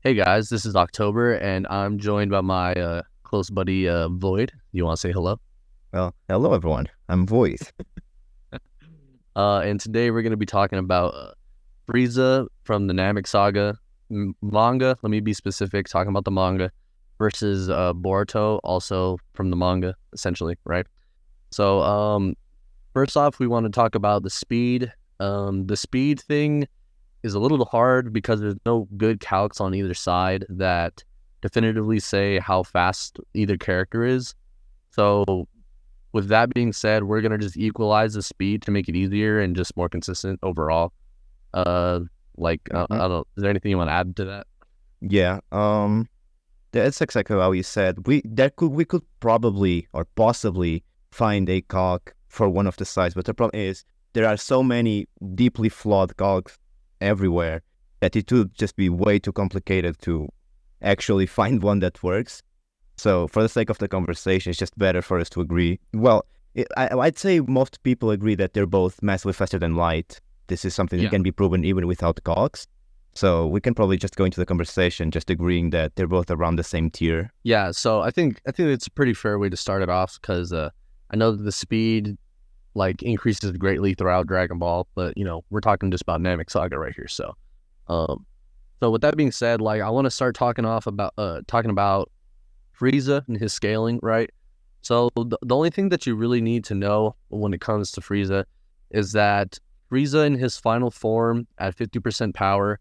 Hey guys, this is October, and I'm joined by my close buddy Void. You want to say hello? Well, hello everyone. I'm Voice. And today we're going to be talking about Frieza from the Namek saga manga. Let me be specific, talking about the manga versus Boruto, also from the manga, essentially, right? So, first off, we want to talk about the speed. The speed thing is a little hard because there's no good calcs on either side that definitively say how fast either character is. So with that being said, we're gonna just equalize the speed to make it easier and just more consistent overall. Uh, I Mhm. don't know. Is there anything you want to add to that? Yeah, that's exactly how you said. We could probably or possibly find a cog for one of the sides, but the problem is there are so many deeply flawed cogs everywhere that it would just be way too complicated to actually find one that works. So for the sake of the conversation, it's just better for us to agree. Well, I'd say most people agree that they're both massively faster than light. This is something that Yeah. can be proven even without cogs. So we can probably just go into the conversation just agreeing that they're both around the same tier. Yeah. So I think it's a pretty fair way to start it off because I know that the speed increases greatly throughout Dragon Ball, but we're talking just about Namek Saga right here. Um, so with that being said, I want to start talking about Frieza and his scaling, right? So the only thing that you really need to know when it comes to Frieza is that Frieza in his final form at 50% power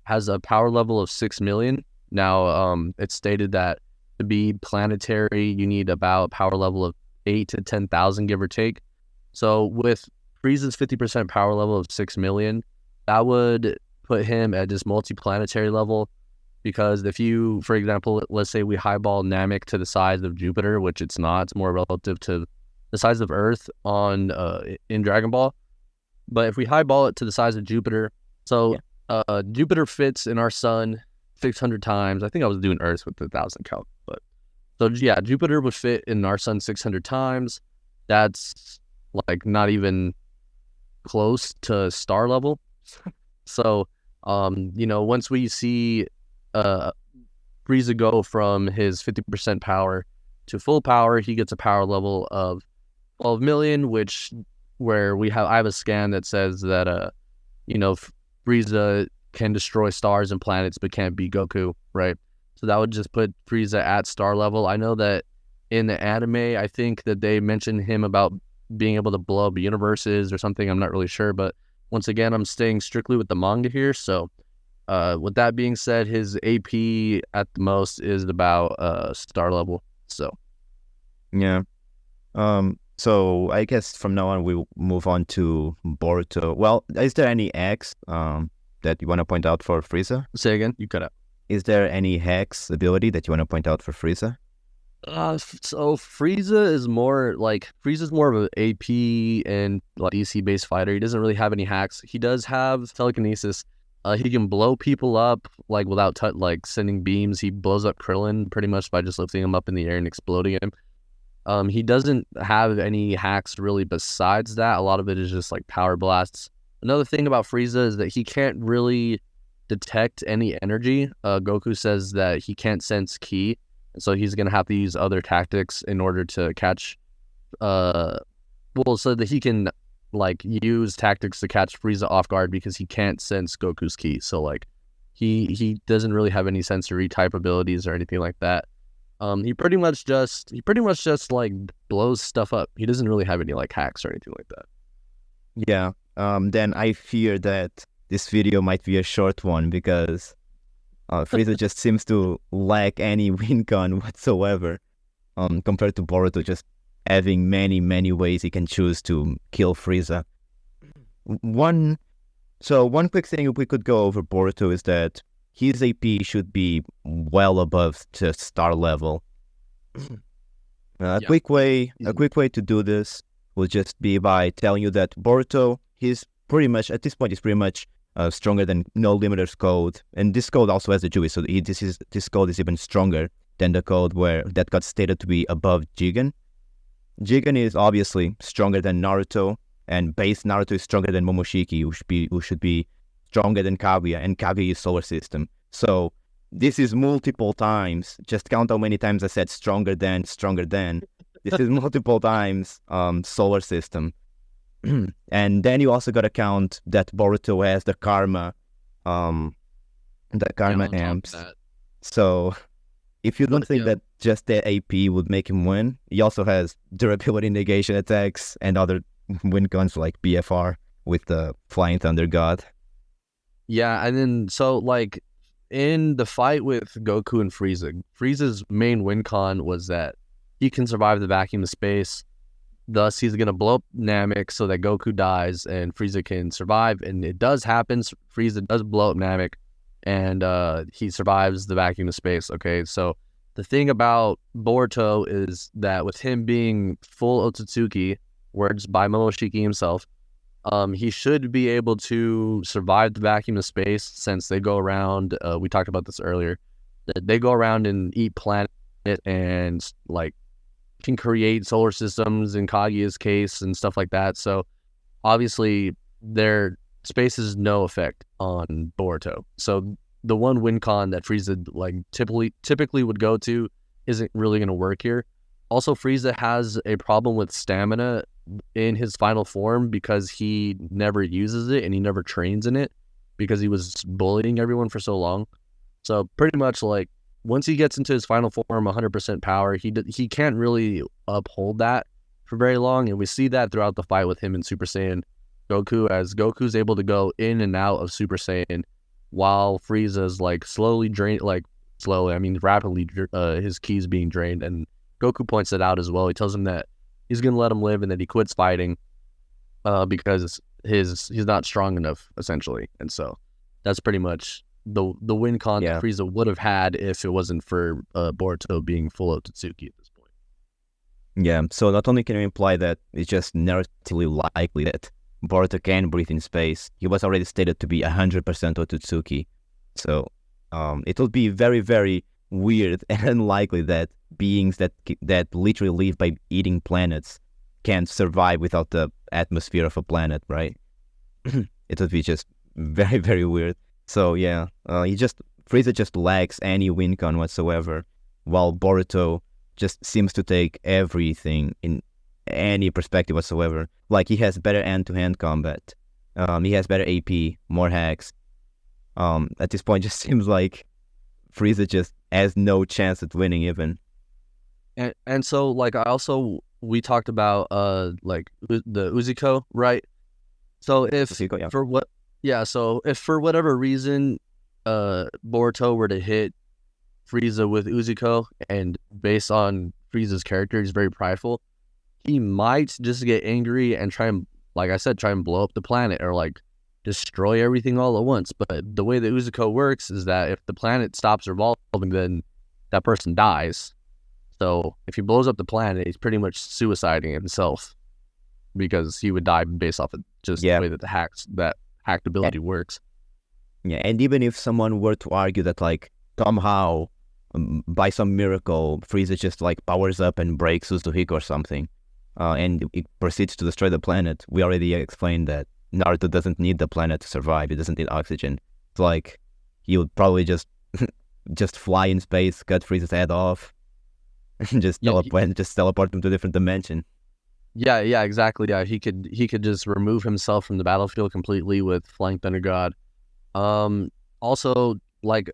has a power level of 6 million. Now, it's stated that to be planetary, you need about power level of 8 to 10,000, give or take. So with Frieza's 50% power level of 6 million, that would put him at just multi-planetary level because if you, for example, let's say we highball Namek to the size of Jupiter, which it's not, it's more relative to the size of Earth on in Dragon Ball. But if we highball it to the size of Jupiter, so Yeah. Jupiter fits in our sun 600 times. I think I was doing Earth with the 1,000 count, but so yeah, Jupiter would fit in our sun 600 times. That's not even close to star level. So, once we see uh, Frieza go from his 50% power to full power, he gets a power level of 12 million, where I have a scan that says that you know Frieza can destroy stars and planets but can't beat Goku, right? So that would just put Frieza at star level. I know that in the anime, I think that they mentioned him about being able to blow up universes or something. I'm not really sure, but once again, I'm staying strictly with the manga here. So with that being said, his AP at the most is about star level. So Yeah. So I guess from now on we'll move on to Boruto. Well, is there any X that you want to point out for Frieza? say again, you cut out. Is there any Hex ability that you want to point out for Frieza? So Frieza's more of an AP and DC based fighter. He doesn't really have any hacks. He does have telekinesis. He can blow people up without sending beams. He blows up Krillin pretty much by just lifting him up in the air and exploding him. He doesn't have any hacks really besides that. A lot of it is just power blasts. Another thing about Frieza is that he can't really detect any energy. Goku says that he can't sense ki, so he's gonna have to use other tactics in order to catch. So that he can use tactics to catch Frieza off guard because he can't sense Goku's ki. So he doesn't really have any sensory type abilities or anything like that. He pretty much just blows stuff up. He doesn't really have any hacks or anything like that. Yeah. Then I fear that this video might be a short one because Frieza just seems to lack any win con whatsoever. Compared to Boruto just having many ways he can choose to kill Frieza. One quick thing we could go over Boruto is that his AP should be well above just star level. A Yeah. quick way to do this will just be by telling you that Boruto, he's pretty much at this point he's pretty much stronger than No Limiter's code, and this code also has a Jewish, so this code is even stronger than the code that got stated to be above Jigen. Jigen is obviously stronger than Naruto, and base Naruto is stronger than Momoshiki, who should be stronger than Kaguya, and Kaguya is solar system. So this is multiple times. Just count how many times I said stronger than, stronger than. This is multiple times solar system. And then you also got to count that Boruto has the karma amps. So if you don't think that just the AP would make him win, he also has durability negation attacks and other win guns like BFR with the Flying Thunder God. Yeah, and then so like in the fight with Goku and Frieza, Frieza's main win con was that he can survive the vacuum of space. Thus, he's going to blow up Namek so that Goku dies and Frieza can survive. And it does happen. Frieza does blow up Namek and he survives the vacuum of space. Okay, so the thing about Boruto is that with him being full Otsutsuki, words by Momoshiki himself, he should be able to survive the vacuum of space since they go around, we talked about this earlier, they go around and eat planet and like can create solar systems in Kaguya's case and stuff like that. So obviously their space is no effect on Boruto. So the one win con that Frieza like typically would go to isn't really going to work here. Also, Frieza has a problem with stamina in his final form because he never uses it and he never trains in it because he was bullying everyone for so long. So pretty much like once he gets into his final form, 100% power, he can't really uphold that for very long. And we see that throughout the fight with him and Super Saiyan Goku, as Goku's able to go in and out of Super Saiyan while Frieza's like rapidly, his ki's being drained. And Goku points it out as well. He tells him that he's going to let him live and that he quits fighting because he's not strong enough, essentially. And so that's pretty much the win con that Frieza would have had if it wasn't for Boruto being full Otsutsuki at this point. Yeah, so not only can you imply that it's just narratively likely that Boruto can breathe in space, he was already stated to be 100% Otsutsuki. So it will be very, very weird and unlikely that beings that literally live by eating planets can survive without the atmosphere of a planet, right? It would be just very, very weird. So yeah, Frieza just lacks any win con whatsoever, while Boruto just seems to take everything in any perspective whatsoever. Like he has better hand-to-hand combat, he has better AP, more hacks. At this point, just seems like Frieza just has no chance at winning even. And so like we talked about like the Uzuko, right? So if Uzuko, yeah. So if for whatever reason Boruto were to hit Frieza with Uzuko, and based on Frieza's character, he's very prideful, he might just get angry and try and, like I said, try and blow up the planet or like destroy everything all at once. But the way that Uzuko works is that if the planet stops revolving, then that person dies. So if he blows up the planet, he's pretty much suiciding himself because he would die based off of just the way that the hacked ability works. Yeah, and even if someone were to argue that like somehow by some miracle Frieza just like powers up and breaks Uzuhiko or something, and it proceeds to destroy the planet, we already explained that Naruto doesn't need the planet to survive. It doesn't need oxygen. It's like he would probably just fly in space, cut Frieza's head off, and just teleport him to a different dimension. Yeah, exactly. Yeah, he could just remove himself from the battlefield completely with Flying Thunder God. Also, like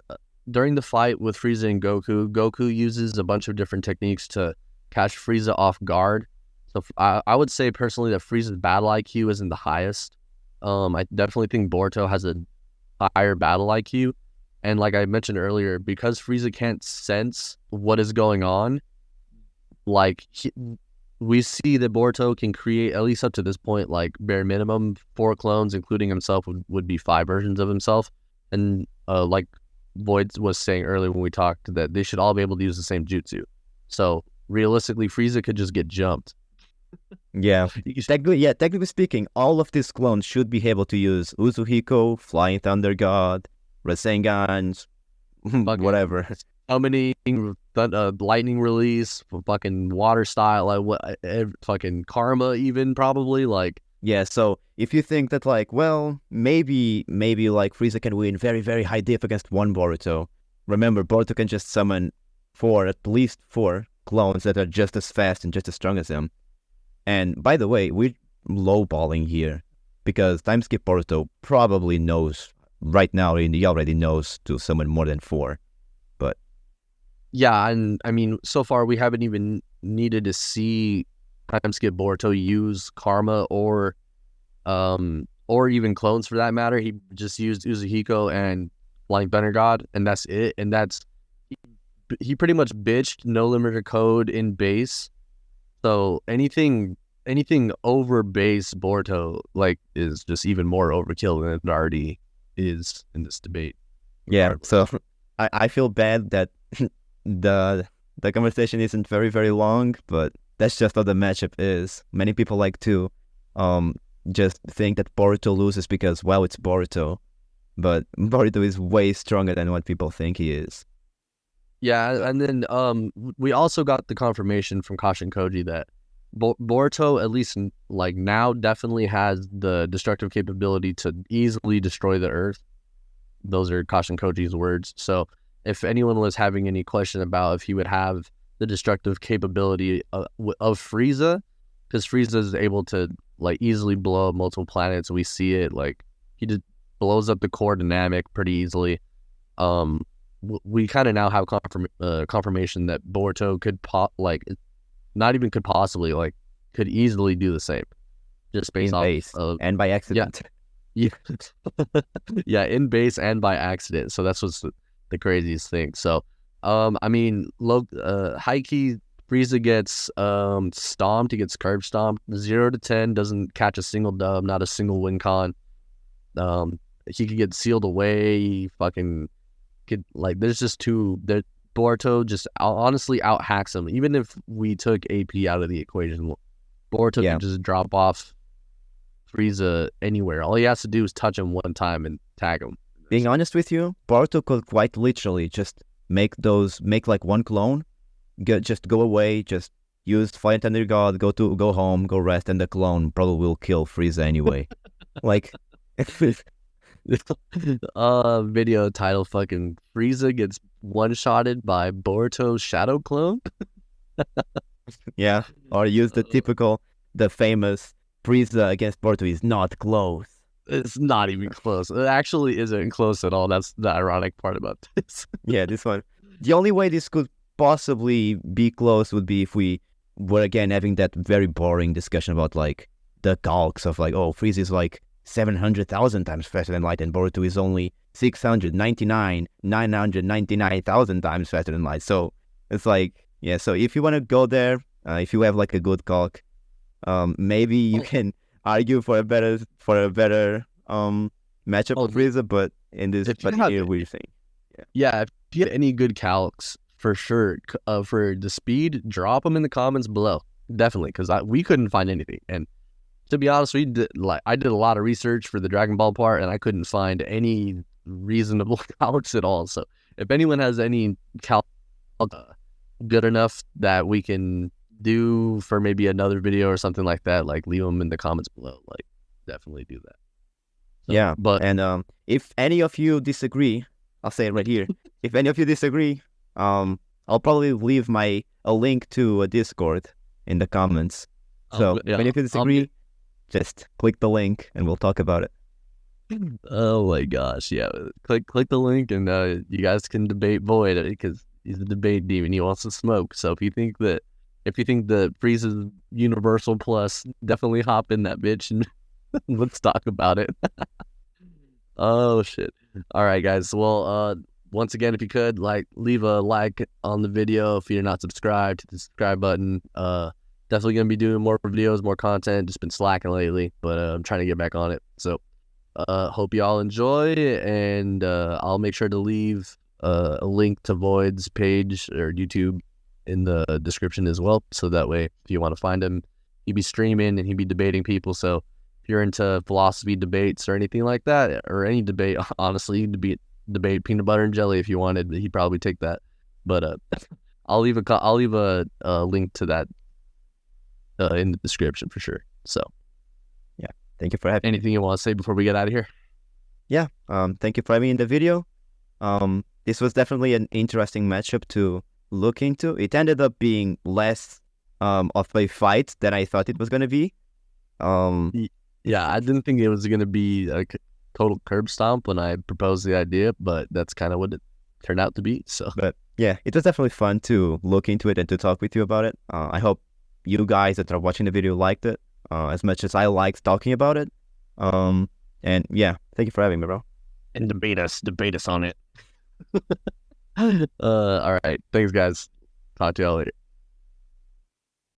during the fight with Frieza and Goku uses a bunch of different techniques to catch Frieza off guard. So I would say personally that Frieza's battle IQ isn't the highest. I definitely think Boruto has a higher battle IQ. And like I mentioned earlier, because Frieza can't sense what is going on, like we see that Boruto can create, at least up to this point, like bare minimum 4 clones, including himself, would be 5 versions of himself. And like Void was saying earlier when we talked, that they should all be able to use the same jutsu. So realistically, Frieza could just get jumped. Yeah, technically speaking, all of these clones should be able to use Uzuhiko, Flying Thunder God, Rasengans, whatever. How many lightning release, fucking water style, like what, fucking karma even probably, like. Yeah, so if you think that like, well, maybe like Frieza can win very, very high diff against one Boruto, remember, Boruto can just summon at least 4 clones that are just as fast and just as strong as him. And by the way, we're lowballing here because Timeskip Boruto probably knows right now, he already knows to summon more than 4. But yeah, and I mean, so far we haven't even needed to see Timeskip Boruto use Karma or even clones for that matter. He just used Uzuhiko and Flying Thunder God, and that's it. And he pretty much bitched no limiter code in base. So anything over base Boruto like is just even more overkill than it already is in this debate. Yeah, so I feel bad that the conversation isn't very, very long, but that's just how the matchup is. Many people like to just think that Boruto loses because, well, it's Boruto. But Boruto is way stronger than what people think he is. Yeah, and then we also got the confirmation from Kashin Koji that Boruto, at least like now, definitely has the destructive capability to easily destroy the Earth. Those are Kashin Koji's words. So if anyone was having any question about if he would have the destructive capability of Frieza, because Frieza is able to like easily blow up multiple planets. We see it, like he just blows up the core to Namek pretty easily. We kind of now have confirmation that Boruto could not even could possibly, like, could easily do the same, just based off of, and by accident. Yeah, yeah, in base and by accident. So that's what's the craziest thing. So, I mean, high key Frieza gets stomped. He gets curb stomped. 0 to 10 doesn't catch a single dub, not a single win con. He could get sealed away. He fucking could, like, there's just Boruto just honestly out hacks him. Even if we took AP out of the equation, Boruto could just drop off Frieza anywhere. All he has to do is touch him one time and tag him. Being honest with you, Boruto could quite literally just make like one clone, just go away, just use Fire Thunder God, go home, go rest, and the clone probably will kill Frieza anyway. Like, video title fucking Frieza gets one-shotted by Boruto's shadow clone. Yeah, or use the famous Frieza against Boruto is not close. It's not even close. It actually isn't close at all. That's the ironic part about this. Yeah, this one. The only way this could possibly be close would be if we were again having that very boring discussion about like the calcs of like, oh, Frieza is like 700,000 times faster than light, and Boruto is only 999,000 times faster than light. So it's like, yeah. So if you want to go there, if you have like a good calc, maybe you can argue for a better matchup with Frieza, but in this here we're saying, if you get any good calcs for sure for the speed, drop them in the comments below, definitely, because we couldn't find anything. And to be honest, I did a lot of research for the Dragon Ball part, and I couldn't find any reasonable calcs at all. So if anyone has any calc good enough that we can do for maybe another video or something like that, like leave them in the comments below. Like, definitely do that. So, yeah, and if any of you disagree, I'll say it right here. If any of you disagree, I'll probably leave a link to a Discord in the comments. So if any of you disagree, just click the link and we'll talk about it. Oh my gosh, yeah. Click the link and you guys can debate Void, because he's a debate demon. He wants to smoke. So if you think that Frieza's universal plus, definitely hop in that bitch and let's talk about it. Oh shit. All right, guys. Well, once again, if you could, leave a like on the video. If you're not subscribed, hit the subscribe button. Definitely gonna be doing more videos, more content. Just been slacking lately, but I'm trying to get back on it. So hope you all enjoy, and I'll make sure to leave a link to Void's page or YouTube in the description as well, so that way if you want to find him, he'd be streaming and he'd be debating people. So if you're into philosophy debates or anything like that, or any debate, honestly, you could debate peanut butter and jelly if you wanted. He'd probably take that. But I'll leave a link to that in the description for sure. So yeah, thank you for having me. Anything you want to say before we get out of here? Yeah, thank you for having me in the video. this was definitely an interesting matchup to look into. It ended up being less of a fight than I thought it was going to be. Yeah, I didn't think it was going to be a total curb stomp when I proposed the idea, but that's kind of what it turned out to be. So, but yeah, it was definitely fun to look into it and to talk with you about it. I hope you guys that are watching the video liked it as much as I liked talking about it. And yeah, thank you for having me, bro. And debate us on it. All right. Thanks, guys. Talk to y'all later.